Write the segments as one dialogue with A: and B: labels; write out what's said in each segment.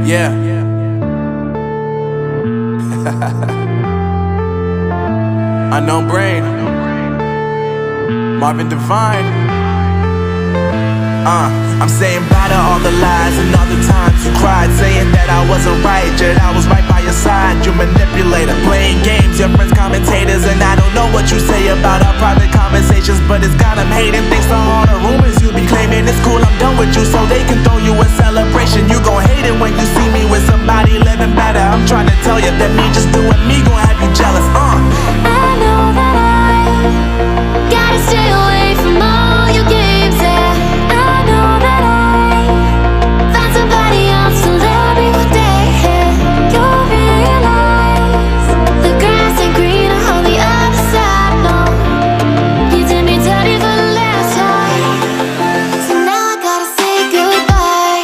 A: Yeah. Unknown Brain, Marvin Divine. I'm saying bye to all the lies and all the times you cried, saying that I wasn't right, yet I was right by your side. You manipulator, playing games, your friends commentators, and I don't know what you say about our private conversations, but it's got them hating. Thanks to all the rumors you be claiming. It's cool, I'm done with you, so they can throw you a celebration. You gon' hate it when you see me with somebody living better. I'm trying to tell you that me just doing me gon' have you jealous.
B: I know that I gotta stay away from all your games, yeah. I know that I found somebody else to love me one day, yeah. You'll realize the grass ain't greener on the other side, no. You did me dirty for the last time, so now I gotta say goodbye.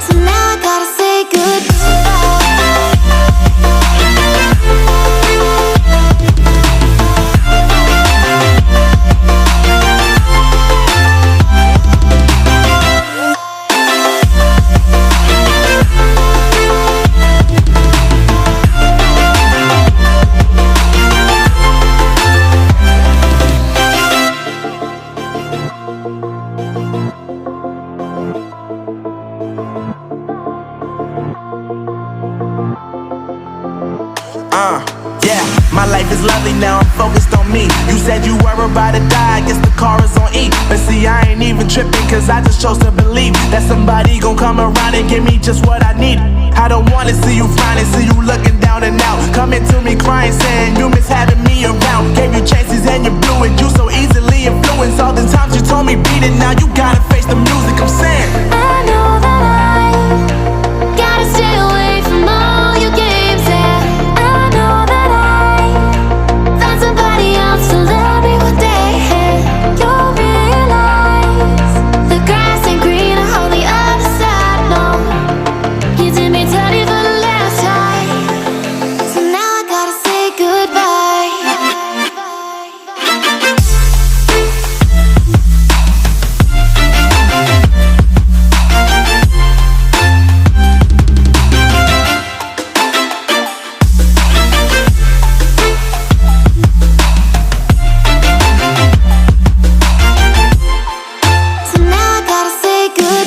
B: So now I gotta say goodbye.
A: Yeah, my life is lovely now, I'm focused on me. You said you were about to die, I guess the car is on E. But see, I ain't even tripping, cause I just chose to believe that somebody gon' come around and give me just what I need. I don't wanna see you frowning, see you looking down and out, coming to me crying, saying you miss having me around. Gave you chances and you blew it, you so easily influenced. All the times you told me beat it, now you gotta face the music. I'm saying
B: I know that I gotta stay away from all your games, yeah. I know that I found somebody else to love me one day, yeah. You'll realize the grass ain't greener on the other side, no. You did me dirty for the last time, so now I gotta say goodbye. So now I gotta say goodbye.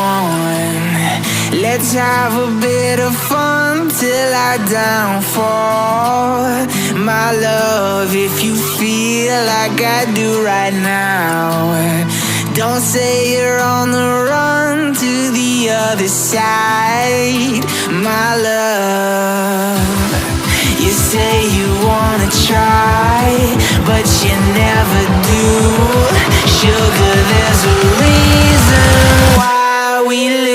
C: on. Let's have a bit of fun till I downfall. My love, if you feel like I do right now, don't say you're on the run to the other side. My love, you say you wanna try, but you never do. Sugar, there's a reason why we live